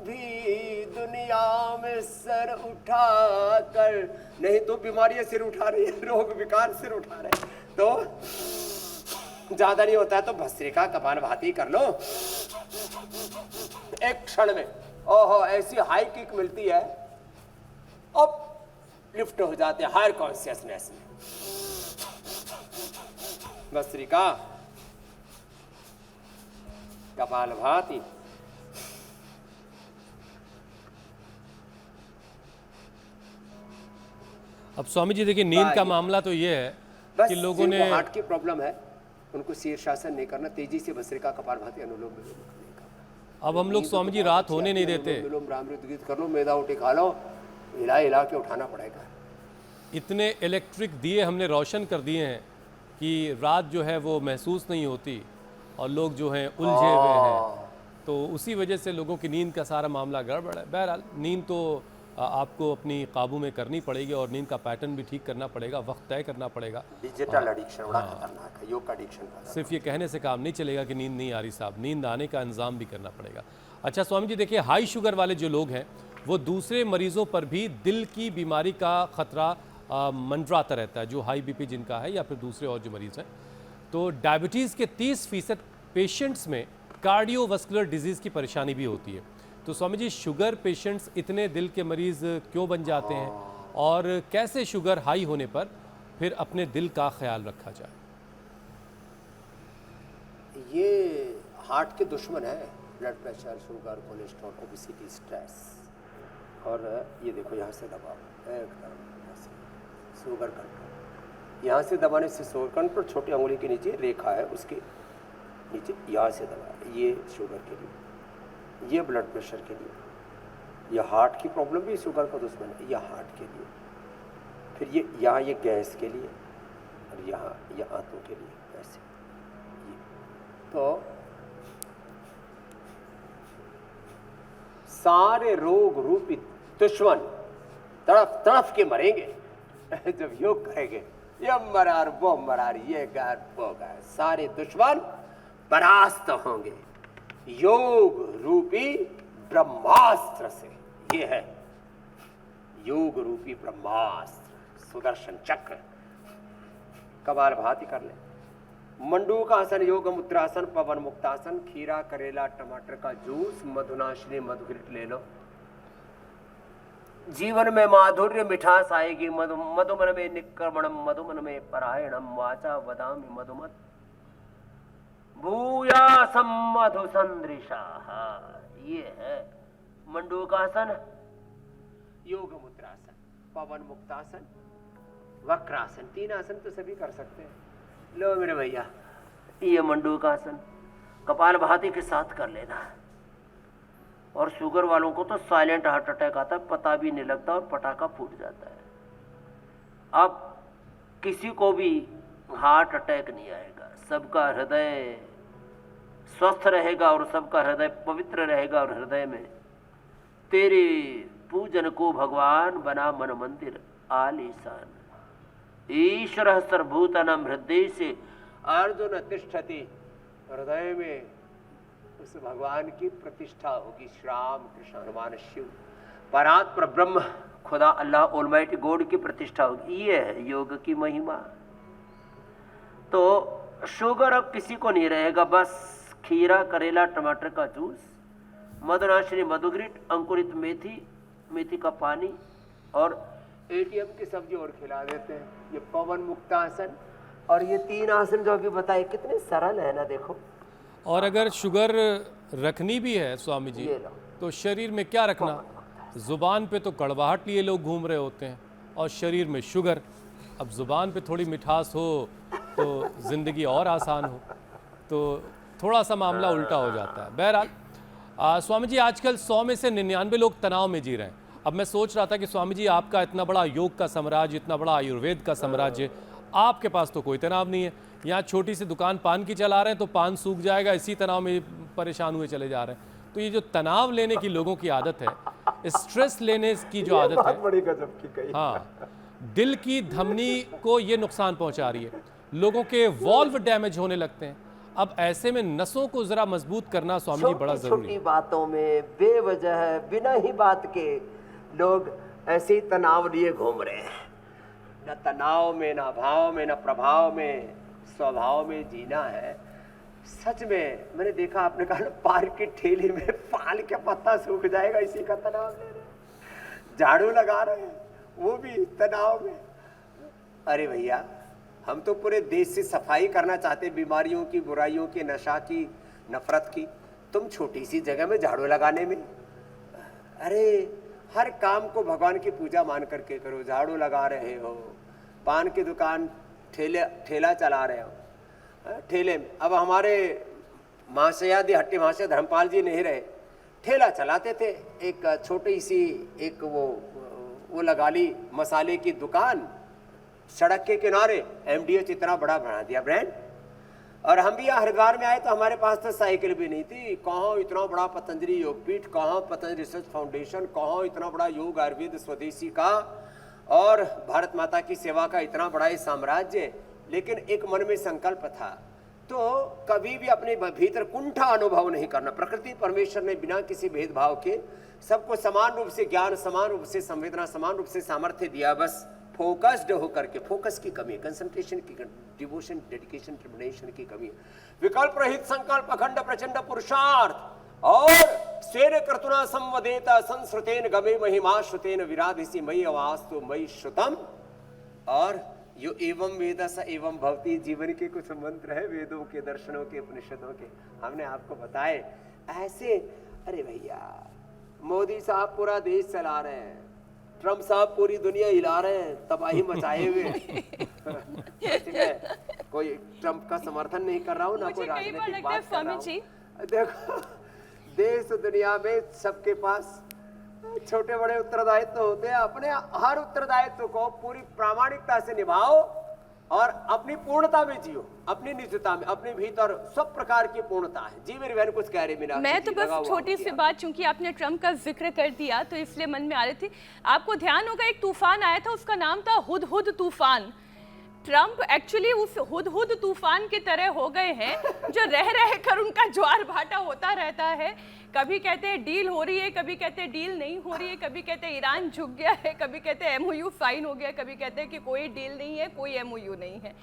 भी दुनिया में सर उठा कर। नहीं तो बीमारियां सिर उठा रही है, रोग विकार सिर उठा रहे हैं। तो ज्यादा नहीं होता है तो भस्त्रिका कपालभाति कर लो एक क्षण में। ओहो, ऐसी हाई किक मिलती है, अब लिफ्ट हो जाते हैं हायर कॉन्शियसनेस में। भस्त्रिका कपालभाति। अब स्वामी जी देखिए, नींद का मामला तो ये है कि लोगों ने हार्ट की प्रॉब्लम है, उनको शीर्षासन नहीं करना, तेजी से भस्त्रिका कपालभाति अनुलोम विलोम नहीं करना। अब हम लोग स्वामी जी रात होने नहीं देते। विलोम रामृत गीत कर लो, मैदा उठी खा लो, हिला हिला के उठाना पड़ेगा। इतने इलेक्ट्रिक दिए हमने रोशन कर दिए हैं कि रात जो है वो महसूस नहीं होती और लोग जो हैं उलझे हुए हैं। तो उसी वजह से लोगों की नींद का सारा मामला गड़बड़ है। बहरहाल नींद तो आपको अपनी काबू में करनी पड़ेगी और नींद का पैटर्न भी ठीक करना पड़ेगा, वक्त तय करना पड़ेगा। डिजिटल एडिक्शन बड़ा खतरनाक है, योग का एडिक्शन। सिर्फ ये कहने से काम नहीं चलेगा कि नींद नहीं आ रही साहब, नींद आने का इंतजाम भी करना पड़ेगा। अच्छा स्वामी जी देखिए, हाई शुगर वाले जो लोग हैं वो दूसरे मरीजों पर भी दिल की बीमारी का खतरा मंडराता रहता है, जो हाई बीपी जिनका है या फिर दूसरे और जो मरीज़ हैं। तो डायबिटीज़ के 30% पेशेंट्स में कार्डियोवास्कुलर डिजीज़ की परेशानी भी होती है। तो स्वामी जी शुगर पेशेंट्स इतने दिल के मरीज क्यों बन जाते हैं और कैसे शुगर हाई होने पर फिर अपने दिल का ख्याल रखा जाए? ये हार्ट के दुश्मन है, blood pressure, sugar, cholesterol, obesity, stress. और ये देखो यहाँ से दबाओ, एकदम यहाँ से शुगर कंट्रोल, यहाँ से दबाने से शुगर कंट्रोल, छोटी उंगली के नीचे रेखा है उसके नीचे, यहाँ से दबा, ये शुगर के लिए, ये ब्लड प्रेशर के लिए, ये हार्ट की प्रॉब्लम भी शुगर का दुश्मन है, यह हार्ट के लिए, फिर ये यहाँ ये गैस के लिए, और यहाँ ये आंतों के लिए, ऐसे ये। तो सारे रोग रूपी दुश्मन तड़फ तड़फ के मरेंगे जब योग करेंगे। ये मरार वो मरार, ये गार वो गार, सारे दुश्मन परास्त होंगे योग रूपी ब्रह्मास्त्र से। ये है योग रूपी ब्रह्मास्त्र, सुदर्शन चक्र। कपालभाति कर ले, मंडूकासन, योग मुद्रासन, पवन मुक्तासन, खीरा, करेला, टमाटर का जूस, मधुनाशिनी, मधुघृत ले लो। जीवन में माधुर्य मिठास आएगी। मधुमन में निक्रमणम, मधुमन में परायणम, वाचा वदामि मधुमत भूयासम मधुसंदृशा। ये है मंडूकासन, योग मुद्रासन, पवन मुक्तासन, वक्रासन। 3 आसन तो सभी कर सकते हैं। लो मेरे भैया, ये मंडूकासन कपालभाति के साथ कर लेना। और शुगर वालों को तो साइलेंट हार्ट अटैक आता है, पता भी नहीं लगता और पटाखा फूट जाता है। अब किसी को भी हार्ट अटैक नहीं आएगा, सबका हृदय स्वस्थ रहेगा और सबका हृदय पवित्र रहेगा। और हृदय में तेरे पूजन को भगवान बना मन मंदिर आलीशान। ईश्वर सर्वभूतानां हृदय से अर्जुन तिष्ठति। हृदय में उस भगवान की प्रतिष्ठा होगी। श्री राम कृष्ण हनुमान शिव परात्पर ब्रह्म खुदा अल्लाह ऑलमाइटी गॉड की प्रतिष्ठा होगी। ये है योग की महिमा। तो शुगर अब किसी को नहीं रहेगा। बस खीरा, करेला, टमाटर का जूस, मधुनाशिनी, मधुघृत, अंकुरित मेथी, मेथी का पानी और एटीएम की सब्जी और खिला देते हैं। ये पवन मुक्तासन और ये 3 आसन जो अभी बताए, कितने सरल है ना, देखो। और अगर शुगर रखनी भी है स्वामी जी, ये लो। तो शरीर में क्या रखना? ज़ुबान पे तो कड़वाहट लिए लोग घूम रहे होते हैं और शरीर में शुगर। अब ज़ुबान पे थोड़ी मिठास हो तो ज़िंदगी और आसान हो, तो थोड़ा सा मामला उल्टा हो जाता है। बहरहाल स्वामी जी, आजकल 100 में से 99 लोग तनाव में जी रहे हैं। अब मैं सोच रहा था कि स्वामी जी, आपका इतना बड़ा योग का साम्राज्य, इतना बड़ा आयुर्वेद का साम्राज्य, आपके पास तो कोई तनाव नहीं है। यहाँ छोटी सी दुकान पान की चला रहे हैं तो पान सूख जाएगा, इसी तनाव में परेशान हुए चले जा रहे हैं। तो ये जो तनाव लेने की लोगों की आदत है, स्ट्रेस लेने की जो आदत है, बड़ी गजब की कही। हाँ, दिल की धमनी को ये नुकसान पहुंचा रही है। लोगों के वॉल्व डैमेज होने लगते हैं। अब ऐसे में नसों को जरा मजबूत करना स्वामी जी बड़ा जरूरी है। छोटी बातों में बेवजह बिना ही बात के लोग ऐसे ही तनाव लिए घूम रहे हैं। न तनाव में, न भाव में, न प्रभाव में, स्वभाव में जीना है। सच में मैंने देखा, आपने कहा पार्क के ठेले में पान का पत्ता सूख जाएगा, इसी का तनाव ले रहे हैं। झाड़ू लगा रहे हैं, वो भी तनाव में। अरे भैया, हम तो पूरे देश से सफाई करना चाहते, बीमारियों की, बुराइयों की, नशा की, नफरत की। तुम छोटी सी जगह में झाड़ू लगाने में, अरे हर काम को भगवान की पूजा मान करके करो। झाड़ू लगा रहे हो, पान की दुकान, ठेला चला रहे हो, ठेले में। अब हमारे महाशयादि हट्टी महाशय धर्मपाल जी नहीं रहे, ठेला चलाते थे। एक छोटी सी एक वो लगा ली मसाले की दुकान सड़क के किनारे। MDH इतना बड़ा बना दिया ब्रांड। और हम भी यहाँ हरिद्वार में आए तो हमारे पास तो साइकिल भी नहीं थी। कहाँ इतना बड़ा पतंजलि योगपीठ, कहाँ पतंजलि रिसर्च फाउंडेशन, कहाँ इतना बड़ा योग आयुर्वेद स्वदेशी का और भारत माता की सेवा का इतना बड़ा ही साम्राज्य। लेकिन एक मन में संकल्प था, तो कभी भी अपने भीतर कुंठा अनुभव नहीं करना। प्रकृति परमेश्वर ने बिना किसी भेदभाव के सबको समान रूप से ज्ञान, समान रूप से संवेदना, समान रूप से सामर्थ्य दिया। बस फोकस्ड होकर के, फोकस की कमी, कंसंट्रेशन की, डिवोशन, डेडिकेशन, डिटर्मिनेशन की कमी, विकल्प रहित संकल्प, अखंड प्रचंड पुरुषार्थ और स्वेन कर्तुना संवदेत संस्कृतेन गमे महिमा श्रुतेन विराधिसी मयि अवास्तु मयि श्रुतम। और यो एवं वेद स एवं भवती जीवन के कुछ मंत्र है वेदों के, दर्शनों के, उपनिषदों के, हमने आपको बताए। ऐसे अरे भैया मोदी साहब पूरा देश चला रहे हैं, ट्रम्प साहब पूरी दुनिया हिला रहे हैं, तबाही मचाए हुए। ठीक है, कोई ट्रम्प का समर्थन नहीं कर रहा हूँ ना कोई राजनीतिक बात कर रहा हूँ। देखो देश दुनिया में सबके पास छोटे बड़े उत्तरदायित्व होते हैं, अपने हर उत्तरदायित्व को पूरी प्रामाणिकता से निभाओ और अपनी पूर्णता में जियो, अपनी निजता में, अपने भीतर सब प्रकार की पूर्णता है। जी मेरी बहन कुछ कह रही मीना। मैं तो बस छोटी सी बात, चूंकि आपने ट्रम्प का जिक्र कर दिया तो इसलिए मन में आ रही थी, आपको ध्यान होगा एक तूफान आया था, उसका नाम था हुदहुद तूफान। ट्रम्प एक्चुअली उस हुदहुद तूफान की तरह हो गए हैं जो रह कर उनका ज्वार भाटा होता रहता है। कभी कहते हैं डील हो रही है, कभी कहते हैं डील नहीं हो रही है, कभी कहते हैं ईरान झुक गया है, कभी कहते हैं एमओयू साइन हो गया, कभी कहते हैं कि कोई डील नहीं है, कोई एमओयू नहीं है।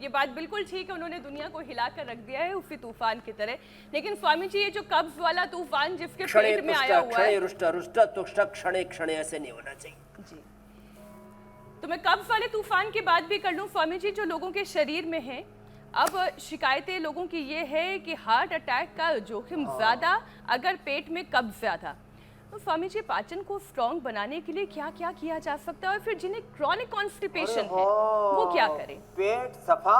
ये बात बिल्कुल ठीक है, उन्होंने दुनिया को हिला कर रख दिया है उसी तूफान की तरह। लेकिन स्वामी जी ये जो कब्ज वाला तूफान जिसके पेट में आया हुआ है, क्षणे क्षणे ऐसे नहीं होना चाहिए जी। तो मैं कब्ज वाले तूफान की बात भी कर लूं स्वामी जी, जो लोगों के शरीर में है। अब शिकायतें लोगों की ये है कि हार्ट अटैक का जोखिम ज्यादा अगर पेट में कब्ज ज्यादा। तो स्वामी जी पाचन को स्ट्रॉन्ग बनाने के लिए क्या क्या किया जा सकता है, और फिर जिन्हें क्रॉनिक कॉन्स्टिपेशन है वो क्या करें? पेट सफा,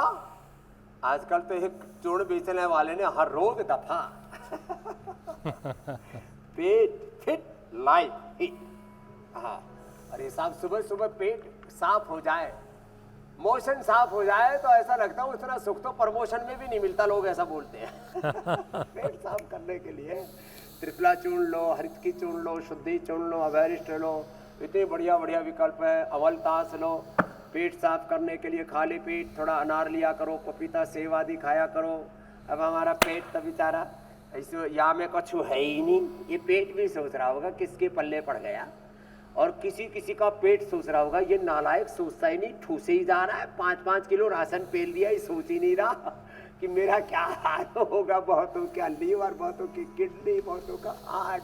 आजकल तो एक चूर्ण बेचने वाले ने हर रोज दफा। पेट फिट लाइफ हिट। हाँ, अरे साहब सुबह सुबह पेट साफ हो जाए, मोशन साफ हो जाए तो ऐसा लगता है उतना सुख तो प्रमोशन में भी नहीं मिलता, लोग ऐसा बोलते हैं। पेट साफ करने के लिए त्रिफला चूर्ण लो, हरित की चूर्ण लो, शुद्धि चूर्ण लो, अवैरिष्ट लो, इतने बढ़िया बढ़िया विकल्प है। अमलतास लो, पेट साफ करने के लिए खाली पेट थोड़ा अनार लिया करो, पपीता सेव आदि खाया करो। अब हमारा पेट तो बेचारा ऐसे यहाँ में कुछ है ही नहीं, ये पेट भी सोच रहा होगा किसके पल्ले पड़ गया, और किसी किसी का पेट सोच रहा होगा ये नालायक सोचता ही नहीं, ठूसे ही जा रहा है, 5-5 किलो राशन पेल दिया, ये सोच ही नहीं रहा कि मेरा क्या हाल होगा। बहुतों का लीवर, बहुतों की किडनी, बहुतों का हार्ट,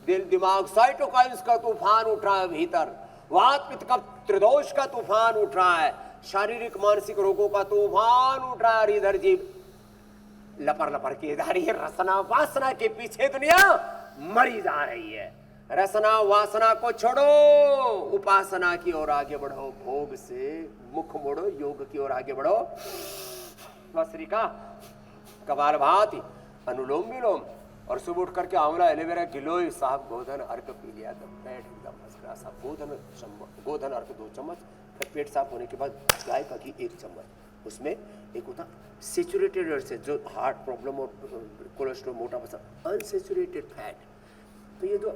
दिल दिमाग, साइटोकाइन्स का तूफान उठ रहा है भीतर, वात पित्त का त्रिदोष का तूफान उठ रहा है, शारीरिक मानसिक रोगों का तूफान उठ रहा है। इधर जीव लपर लपर किए जा रही है, रसना वासना के पीछे दुनिया मरी जा रही है। रसना वासना को छोड़ो, उपासना की ओर आगे बढ़ो, भोग से मुख मोड़ो, योग की ओर आगे बढ़ो। भस्त्रिका, कपालभाति, अनुलोम विलोम, और सुबह उठ करके आंवला एलोवेरा गिलोय साहब गोधन अर्क पी लिया तो पेट एकदम फर्स्ट क्लास। गोधन अर्क 2 चम्मच, फिर पेट साफ होने के बाद गाय का घी 1 चम्मच। उसमें एक होता सेचुरेटेड से जो हार्ट प्रॉब्लम और कोलेस्ट्रॉल मोटापा, अनसेचुरेटेड फैट, तो ये जो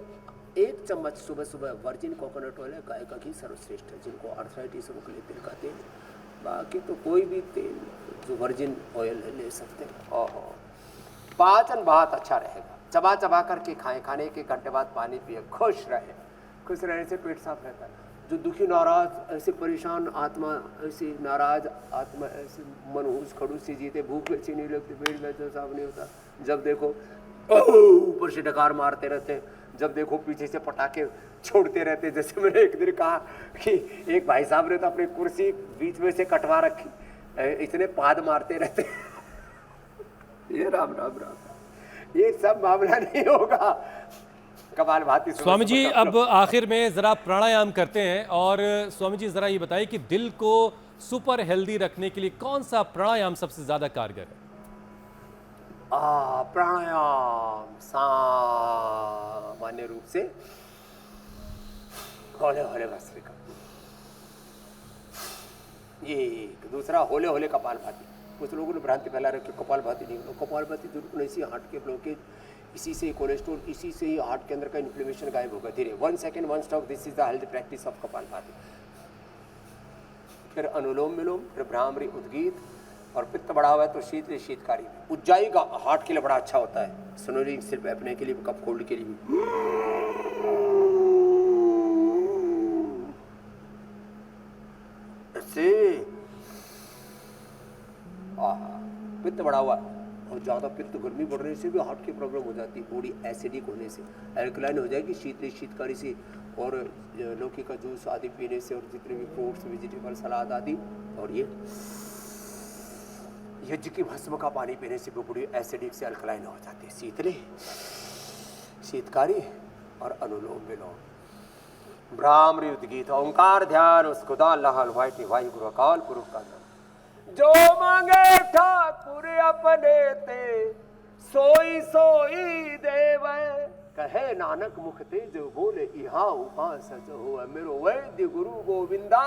1 चम्मच सुबह सुबह वर्जिन कोकोनट ऑयल है, गाय का घी सर्वश्रेष्ठ है। जिनको आर्थराइटिस रोग के लिए तिल का तेल, बाकी तो कोई भी तेल जो वर्जिन ऑयल है ले सकते हैं। ओहो, पाचन बहुत अच्छा रहेगा, चबा चबा करके खाएं, खाने के घंटे बाद पानी पिए, खुश रहे। खुश रहने से पेट साफ रहता है। जो दुखी नाराज ऐसे परेशान आत्मा, ऐसी नाराज आत्मा, ऐसे मनहूस खड़ूस सी जीते, भूख अच्छी नहीं लगती, पेट में तो साफ नहीं होता, जब देखो ऊपर से डकार मारते रहते, जब देखो पीछे से पटाखे छोड़ते रहते। जैसे मैंने एक दिन कहा कि एक भाई साहब ने तो अपनी कुर्सी बीच में से कटवा रखी, इतने पाद मारते रहते। ये राम राम राम, ये सब मामला नहीं होगा। कपालभाति स्वामी जी अब आखिर में जरा प्राणायाम करते हैं, और स्वामी जी जरा ये बताइए कि दिल को सुपर हेल्दी रखने के लिए कौन सा प्राणायाम सबसे ज्यादा कारगर है? प्राणायाम सामान्य रूप से हौले हौले भस्त्रिका, ये दूसरा होले होले कपालभाति। कुछ लोगों ने भ्रांति फैला रखी कपालभाति नहीं, कपालभाति जरूर ऐसी हार्ट के ब्लॉकेज, इसी से कोलेस्ट्रॉल, इसी से ही हार्ट के अंदर का इन्फ्लेमेशन गायब होगा धीरे। 1 second 1 stop, this is the health practice of kapalbhati. फिर अनुलोम विलोम, फिर भ्रामरी उद्गीत, और पित्त बढ़ा हुआ है तो शीत शीतकारी। उज्जाई का हार्ट के लिए बड़ा अच्छा होता है, स्नोरिंग सिर्फ अपने के लिए, कफ कोल्ड के लिए भी। ऐसे पित्त बढ़ा हुआ और ज़्यादा पित्त गर्मी बढ़ने से भी हार्ट की प्रॉब्लम हो जाती है, बॉडी एसिडिक होने से एल्कलाइन हो जाएगी, शीतकारी से, और लौकी का जूस आदि पीने से, और जितने भी फ्रूट्स वेजिटेबल सलाद आदि, और ये यज्ञ की भस्म का पानी पीने से भी बॉडी एसिडिक से एल्कलाइन हो जाती है, शीतकारी और अनुलोम विलोम। ब्राह्मण युद्ध गीत, ओंकार ध्यान, उस खुदा अल्लाह अलवाहिद वाहि गुरु अकाल पुरख का नाम। जो मांगे ठाकुर अपने ते, सोई सोई देवै, कहे नानक मुख ते जो बोले इहा उहा सच हो, मेरो वैद्य गुरु गोविंदा,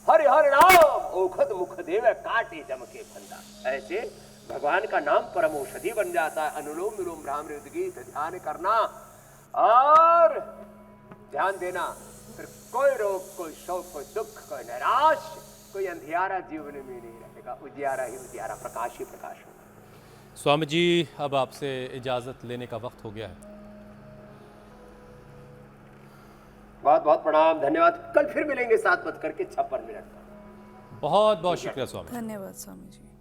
हरि हरि नाम ओखद मुख देवे, काटे जम के फंदा। ऐसे भगवान का नाम परम औषधि बन जाता है। अनुलोम विलोम ब्राह्मण युद्ध गीत ध्यान करना और ध्यान देना, फिर कोई रोग, कोई शोक, कोई दुख, कोई निराश, कोई अंधियारा जीवन में नहीं रहेगा, उजियारा ही उजियारा, प्रकाश ही प्रकाश होगा। स्वामी जी, अब आपसे इजाज़त लेने का वक्त हो गया है। बहुत बहुत प्रणाम, धन्यवाद। कल फिर मिलेंगे 7:56 पर। बहुत बहुत शुक्रिया स्वामी। धन्यवाद स्वामी जी।